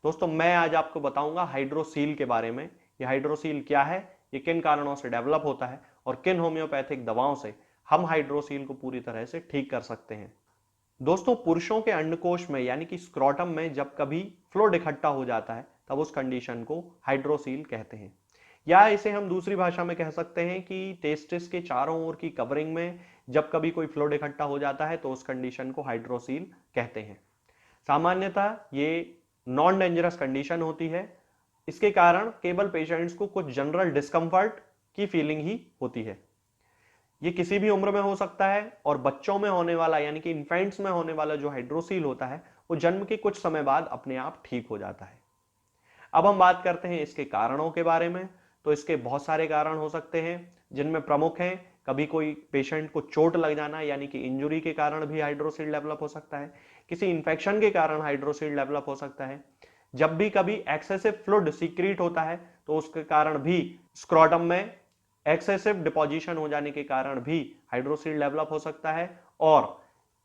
दोस्तों मैं आज आपको बताऊंगा हाइड्रोसील के बारे में। ये हाइड्रोसील क्या है, ये किन कारणों से डेवलप होता है और किन होम्योपैथिक दवाओं से हम हाइड्रोसील को पूरी तरह से ठीक कर सकते हैं। दोस्तों पुरुषों के अंडकोश में यानी कि स्क्रोटम में जब कभी फ्लूइड इकट्ठा हो जाता है तब उस कंडीशन को हाइड्रोसील कहते हैं, या इसे हम दूसरी भाषा में कह सकते हैं कि टेस्टिस के चारों ओर की कवरिंग में जब कभी कोई फ्लूइड इकट्ठा हो जाता है तो उस कंडीशन को हाइड्रोसील कहते हैं। सामान्यतः ये नॉन डेंजरस कंडीशन होती है। इसके कारण केवल पेशेंट्स को कुछ जनरल डिस्कंफर्ट की फीलिंग ही होती है। ये किसी भी उम्र में हो सकता है और बच्चों में होने वाला यानी कि इन्फेंट्स में होने वाला जो हाइड्रोसील होता है वो जन्म के कुछ समय बाद अपने आप ठीक हो जाता है। अब हम बात करते हैं इसके कारणों के बारे में। तो इसके बहुत सारे कारण हो सकते हैं जिनमें प्रमुख हैं, कभी कोई पेशेंट को चोट लग जाना यानी कि इंजुरी के कारण भी हाइड्रोसील डेवलप हो सकता है, किसी इंफेक्शन के कारण हाइड्रोसील डेवलप हो सकता है, जब भी कभी एक्सेसिव फ्लूइड सीक्रेट होता है तो उसके कारण भी स्क्रोटम में एक्सेसिव डिपोजिशन हो जाने के कारण भी हाइड्रोसील डेवलप हो सकता है, और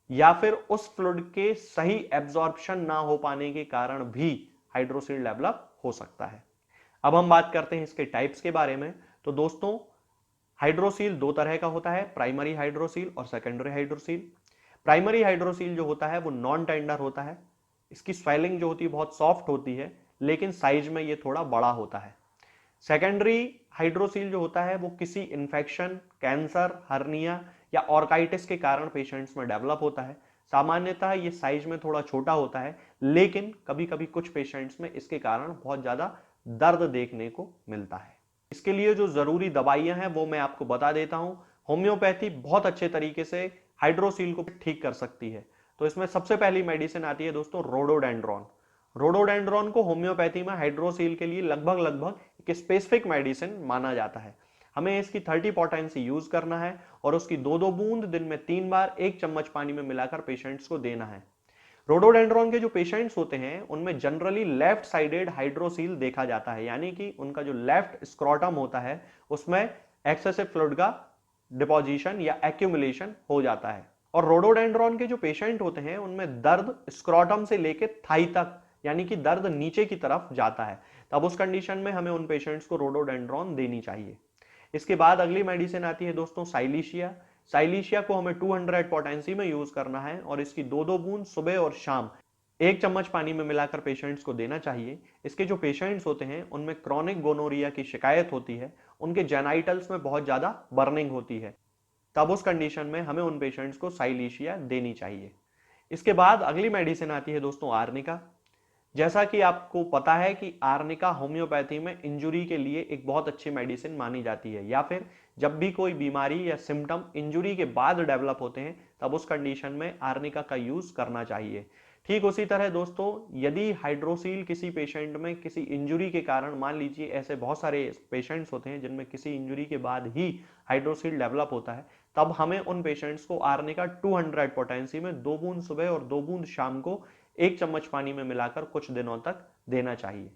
या फिर उस फ्लूइड के सही एब्जॉर्प्शन ना हो पाने के कारण भी हाइड्रोसील डेवलप हो सकता है। अब हम बात करते हैं इसके टाइप्स के बारे में। तो दोस्तों हाइड्रोसील दो तरह का होता है, प्राइमरी हाइड्रोसील और सेकेंडरी हाइड्रोसील। प्राइमरी हाइड्रोसील जो होता है वो नॉन टेंडर होता है, इसकी स्वेलिंग जो होती है बहुत सॉफ्ट होती है लेकिन साइज में ये थोड़ा बड़ा होता है। सेकेंडरी हाइड्रोसील जो होता है वो किसी इंफेक्शन, कैंसर, हर्निया या ऑर्काइटिस के कारण पेशेंट्स में डेवलप होता है। सामान्यतः ये साइज में थोड़ा छोटा होता है लेकिन कभी कभी कुछ पेशेंट्स में इसके कारण बहुत ज्यादा दर्द देखने को मिलता है। इसके लिए जो जरूरी दवाइयां हैं वो मैं आपको बता देता हूं। होम्योपैथी बहुत अच्छे तरीके से हाइड्रोसील को ठीक कर सकती है। तो इसमें सबसे पहली मेडिसिन आती है दोस्तों रोडोडेंड्रॉन। रोडोडेंड्रॉन को होम्योपैथी में हाइड्रोसील के लिए लगभग लगभग एक स्पेसिफिक मेडिसिन माना जाता है। हमें इसकी 30 पोटेंसी यूज करना है और उसकी 2-2 बूंद दिन में 3 बार 1 चम्मच पानी में मिलाकर पेशेंट्स को देना है। रोडोडेंड्रॉन के जो पेशेंट्स होते हैं उनमें जनरली लेफ्ट साइडेड हाइड्रोसील देखा जाता है, यानी कि उनका जो लेफ्ट स्क्रोटम होता है उसमें एक्सेसिव फ्लूइड का डिपोजिशन या एक्यूमुलेशन हो जाता है। और रोडोडेंड्रॉन के जो पेशेंट होते हैं उनमें दर्द स्क्रोटम से लेकर थाई तक यानी कि दर्द नीचे की तरफ जाता है, तब उस कंडीशन में हमें उन पेशेंट्स को रोडोडेंड्रॉन देनी चाहिए। इसके बाद अगली मेडिसिन आती है दोस्तों साइलीशिया। साइलीशिया को हमें 200 पोटेंसी में यूज करना है और इसकी 2-2 बूंद सुबह और शाम 1 चम्मच पानी में मिलाकर पेशेंट्स को देना चाहिए। इसके जो पेशेंट्स होते हैं उनमें क्रॉनिक गोनोरिया की शिकायत होती है, उनके जेनाइटल्स में बहुत ज्यादा बर्निंग होती है, तब उस कंडीशन में हमें उन पेशेंट्स को साइलीशिया देनी चाहिए। इसके बाद अगली मेडिसिन आती है दोस्तों आर्निका। जैसा कि आपको पता है कि आर्निका होम्योपैथी में इंजुरी के लिए एक बहुत अच्छी मेडिसिन मानी जाती है, या फिर जब भी कोई बीमारी या सिम्टम इंजुरी के बाद डेवलप होते हैं तब उस कंडीशन में आर्निका का यूज करना चाहिए। ठीक उसी तरह दोस्तों यदि हाइड्रोसील किसी पेशेंट में किसी इंजुरी के कारण, मान लीजिए ऐसे बहुत सारे पेशेंट्स होते हैं जिनमें किसी इंजुरी के बाद ही हाइड्रोसील डेवलप होता है, तब हमें उन पेशेंट्स को आर्निका 200 पोटेंसी में 2 बूंद सुबह और 2 बूंद शाम को 1 चम्मच पानी में मिलाकर कुछ दिनों तक देना चाहिए।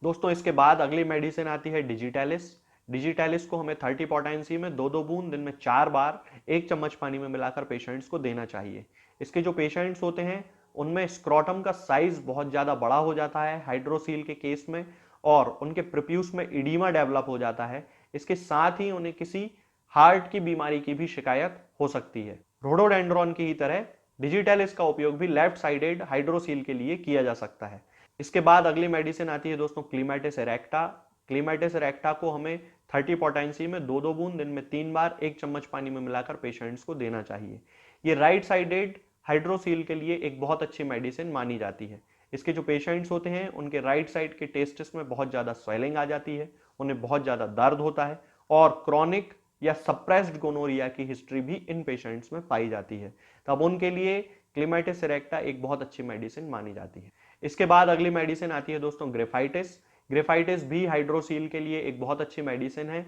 दोस्तों इसके बाद अगली मेडिसिन आती है डिजिटैलिस। डिजिटैलिस को हमें 30 पोटेंसी में 2-2 बूंद दिन में 4 बार 1 चम्मच पानी में मिलाकर पेशेंट्स को देना चाहिए। इसके जो पेशेंट्स होते हैं उनमें स्क्रोटम का साइज बहुत ज्यादा बड़ा हो जाता है हाइड्रोसील के केस में, और उनके प्रोप्यूस में इडीमा डेवलप हो जाता है। इसके साथ ही उन्हें किसी हार्ट की बीमारी की भी शिकायत हो सकती है। रोडोडेंड्रॉन की ही तरह डिजिटैलिस का उपयोग भी लेफ्ट साइडेड हाइड्रोसील के लिए किया जा सकता है। इसके बाद अगली मेडिसिन आती है दोस्तों क्लीमेटिस इरेक्टा। क्लीमेटिस इरेक्टा को हमें 30 पोटेंसी में 2-2 बूंद दिन में 3 बार 1 चम्मच पानी में मिलाकर पेशेंट्स को देना चाहिए। ये राइट साइडेड हाइड्रोसील के लिए एक बहुत अच्छी मेडिसिन मानी जाती है। इसके जो पेशेंट्स होते हैं उनके राइट साइड के टेस्टिस में बहुत ज्यादा स्वेलिंग आ जाती है, उन्हें बहुत ज्यादा दर्द होता है और क्रॉनिक या सप्रेस्ड गोनोरिया की हिस्ट्री भी इन पेशेंट्स में पाई जाती है, तब उनके लिए क्लीमेटिस इरेक्टा एक बहुत अच्छी मेडिसिन मानी जाती है। इसके बाद अगली मेडिसिन आती है दोस्तों ग्रेफाइटिस। ग्रेफाइटिस भी हाइड्रोसील के लिए एक बहुत अच्छी मेडिसिन है,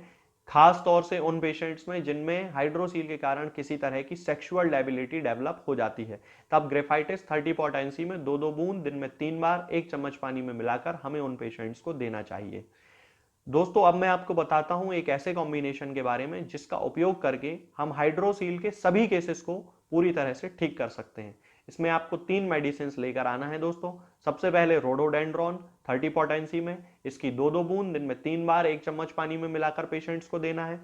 खास तौर से उन पेशेंट्स में जिनमें हाइड्रोसील के कारण किसी तरह की सेक्सुअल डेबिलिटी डेवलप हो जाती है, तब ग्रेफाइटिस 30 पोटेंसी में 2-2 बूंद दिन में 3 बार 1 चम्मच पानी में मिलाकर हमें उन पेशेंट्स को देना चाहिए। दोस्तों अब मैं आपको बताता हूं एक ऐसे कॉम्बिनेशन के बारे में जिसका उपयोग करके हम हाइड्रोसील के सभी केसेस को पूरी तरह से ठीक कर सकते हैं। इसमें आपको 3 मेडिसिन लेकर आना है दोस्तों। सबसे पहले रोडोडेंड्रॉन 30 पोटेंसी में, इसकी 2-2 बूंद दिन में 3 बार 1 चम्मच पानी में मिलाकर पेशेंट्स को देना है।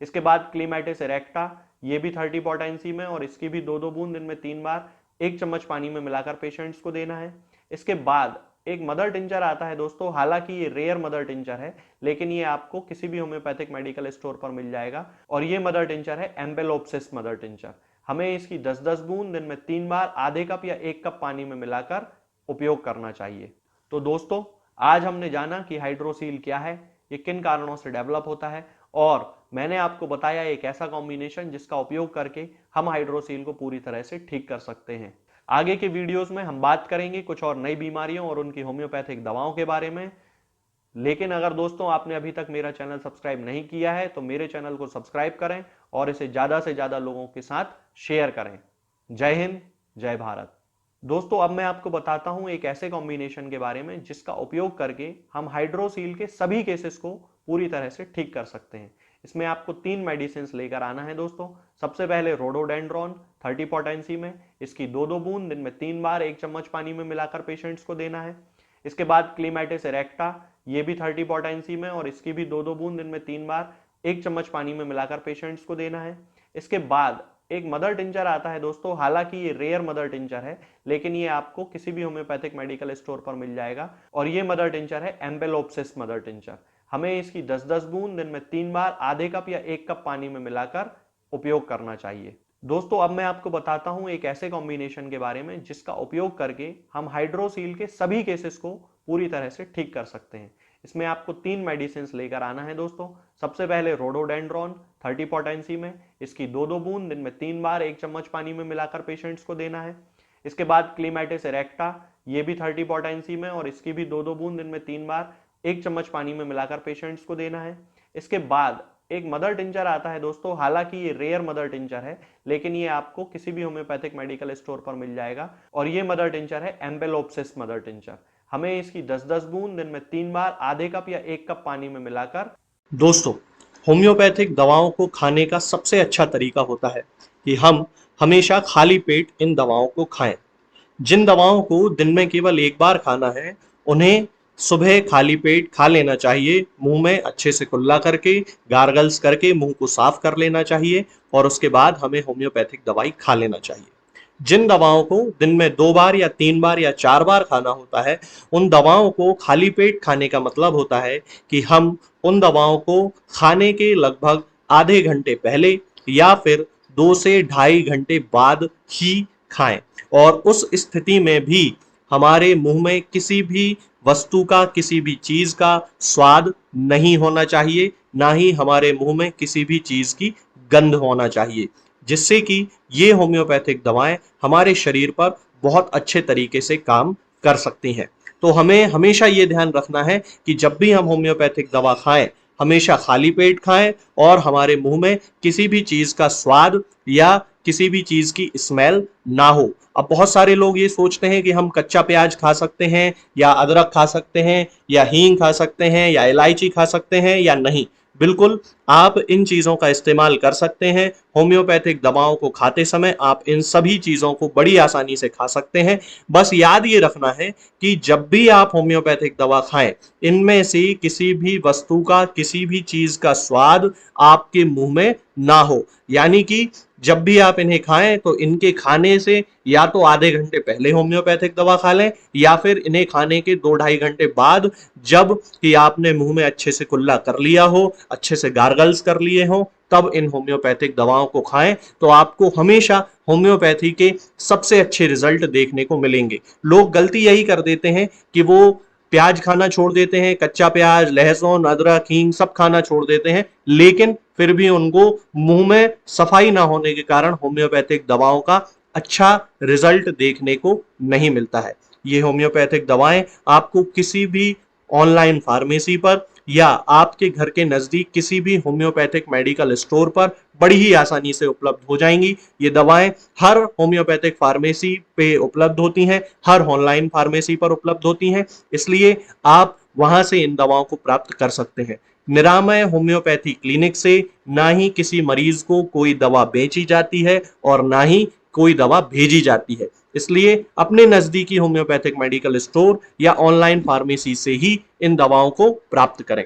इसके बाद क्लीमेटिस इरेक्टा, ये भी 30 पोटेंसी में और इसकी भी 2-2 बूंद दिन में 3 बार 1 चम्मच पानी में मिलाकर पेशेंट्स को देना है। इसके बाद एक मदर टिंचर आता है दोस्तों, हालांकि ये रेयर मदर टिंचर है, लेकिन ये आपको किसी भी होम्योपैथिक मेडिकल स्टोर पर मिल जाएगा और ये मदर टिंचर है एम्पेलोप्सिस मदर टिंचर। हमें इसकी 10-10 बूंद दिन में 3 बार आधे कप या 1 कप पानी में मिलाकर उपयोग करना चाहिए। तो दोस्तों, आज हमने जाना कि हाइड्रोसील क्या है, ये किन कारणों से डेवलप होता है, और मैंने आपको बताया एक ऐसा कॉम्बिनेशन जिसका उपयोग करके हम हाइड्रोसील को पूरी तरह से ठीक कर सकते हैं। आगे के वीडियोस में हम बात करेंगे कुछ और नई बीमारियों और उनकी होम्योपैथिक दवाओं के बारे में। लेकिन अगर दोस्तों आपने अभी तक मेरा चैनल सब्सक्राइब नहीं किया है तो मेरे चैनल को सब्सक्राइब करें और इसे ज्यादा से ज्यादा लोगों के साथ शेयर करें। जय हिंद, जय भारत। दोस्तों, अब मैं आपको बताता हूं एक ऐसे कॉम्बिनेशन के बारे में जिसका उपयोग करके हम हाइड्रोसील के सभी केसेस को पूरी तरह से ठीक कर सकते हैं। इसमें आपको 3 मेडिसिन लेकर आना है दोस्तों। सबसे पहले रोडोडेंड्रॉन 30 पोटेंसी में, इसकी 2-2 बूंद दिन में 3 बार 1 चम्मच पानी में मिलाकर पेशेंट्स को देना है। इसके बाद क्लीमेटिस इरेक्टा, ये भी 30 पोटेंसी में और इसकी भी 2-2 बूंद दिन में 3 बार 1 चम्मच पानी में मिलाकर पेशेंट्स को देना है। इसके बाद एक मदर टिंचर आता है दोस्तों, हालांकि ये रेयर मदर टिंचर है, लेकिन ये आपको किसी भी होम्योपैथिक मेडिकल स्टोर पर मिल जाएगा और ये मदर टिंचर है एम्पेलोप्सिस मदर टिंचर। हमें इसकी 10-10 बूंद दिन में 3 बार आधे कप या 1 कप पानी में मिलाकर उपयोग करना चाहिए। दोस्तों, अब मैं आपको बताता हूं एक ऐसे कॉम्बिनेशन के बारे में जिसका उपयोग करके हम हाइड्रोसील के सभी केसेस को पूरी तरह से ठीक कर सकते हैं। इसमें आपको 3 मेडिसिन लेकर आना है दोस्तों। सबसे पहले रोडोडेंड्रॉन 30 पोटेंसी में, इसकी 2-2 बूंद दिन में 3 बार 1 चम्मच पानी में मिलाकर पेशेंट्स को देना है। इसके बाद क्लीमेटिस इरेक्टा, ये भी 30 पोटेंसी में और इसकी भी 2-2 बूंद दिन में 3 बार 1 चम्मच पानी में मिलाकर पेशेंट्स को देना है। इसके बाद एक मदर टिंचर आता है दोस्तों, हालांकि ये रेयर मदर टिंचर है, लेकिन ये आपको किसी भी होम्योपैथिक मेडिकल स्टोर पर मिल जाएगा और ये मदर टिंचर है एम्पेलोप्सिस मदर टिंचर। हमें इसकी 10-10 बूंद दिन में 3 बार आधे कप या 1 कप पानी में मिलाकर। दोस्तों, होम्योपैथिक दवाओं को खाने का सबसे अच्छा तरीका होता है कि हम हमेशा खाली पेट इन दवाओं को खाएं। जिन दवाओं को दिन में केवल एक बार खाना है, उन्हें सुबह खाली पेट खा लेना चाहिए। मुंह में अच्छे से कुल्ला करके, गार्गल्स करके मुंह को साफ कर लेना चाहिए और उसके बाद हमें होम्योपैथिक दवाई खा लेना चाहिए। जिन दवाओं को दिन में 2 बार या 3 बार या 4 बार खाना होता है, उन दवाओं को खाली पेट खाने का मतलब होता है कि हम उन दवाओं को खाने के लगभग आधे घंटे पहले या फिर 2 से 2.5 घंटे बाद ही खाएं और उस स्थिति में भी हमारे मुंह में किसी भी वस्तु का, किसी भी चीज का स्वाद नहीं होना चाहिए, ना ही हमारे मुंह में किसी भी चीज की गंध होना चाहिए, जिससे कि ये होम्योपैथिक दवाएं हमारे शरीर पर बहुत अच्छे तरीके से काम कर सकती हैं। तो हमें हमेशा ये ध्यान रखना है कि जब भी हम होम्योपैथिक दवा खाएं, हमेशा खाली पेट खाएं और हमारे मुंह में किसी भी चीज का स्वाद या किसी भी चीज की स्मेल ना हो। अब बहुत सारे लोग ये सोचते हैं कि हम कच्चा प्याज खा सकते हैं या अदरक खा सकते हैं या हींग खा सकते हैं या इलायची खा सकते हैं या नहीं। बिल्कुल, आप इन चीजों का इस्तेमाल कर सकते हैं। होम्योपैथिक दवाओं को खाते समय आप इन सभी चीजों को बड़ी आसानी से खा सकते हैं। बस याद ये रखना है कि जब भी आप होम्योपैथिक दवा खाएं, इनमें से किसी भी वस्तु का, किसी भी चीज का स्वाद आपके मुंह में ना हो। यानी कि जब भी आप इन्हें खाएं तो इनके खाने से या तो आधे घंटे पहले होम्योपैथिक दवा खा लें या फिर इन्हें खाने के 2-2.5 घंटे बाद, जब कि आपने मुंह में अच्छे से कुल्ला कर लिया हो, अच्छे से गार्गल्स कर लिए हो, तब इन होम्योपैथिक दवाओं को खाएं। तो आपको हमेशा होम्योपैथी के सबसे अच्छे रिजल्ट देखने को मिलेंगे। लोग गलती यही कर देते हैं कि वो प्याज खाना छोड़ देते हैं, कच्चा प्याज, लहसुन, अदरक, हींग सब खाना छोड़ देते हैं, लेकिन फिर भी उनको मुंह में सफाई ना होने के कारण होम्योपैथिक दवाओं का अच्छा रिजल्ट देखने को नहीं मिलता है। ये होम्योपैथिक दवाएं आपको किसी भी ऑनलाइन फार्मेसी पर या आपके घर के नजदीक किसी भी होम्योपैथिक मेडिकल स्टोर पर बड़ी ही आसानी से उपलब्ध हो जाएंगी। ये दवाएं हर होम्योपैथिक फार्मेसी पे उपलब्ध होती हैं, हर ऑनलाइन फार्मेसी पर उपलब्ध होती हैं, इसलिए आप वहां से इन दवाओं को प्राप्त कर सकते हैं। निरामय होम्योपैथी क्लिनिक से ना ही किसी मरीज को कोई दवा बेची जाती है और ना ही कोई दवा भेजी जाती है। इसलिए अपने नजदीकी होम्योपैथिक मेडिकल स्टोर या ऑनलाइन फार्मेसी से ही इन दवाओं को प्राप्त करें।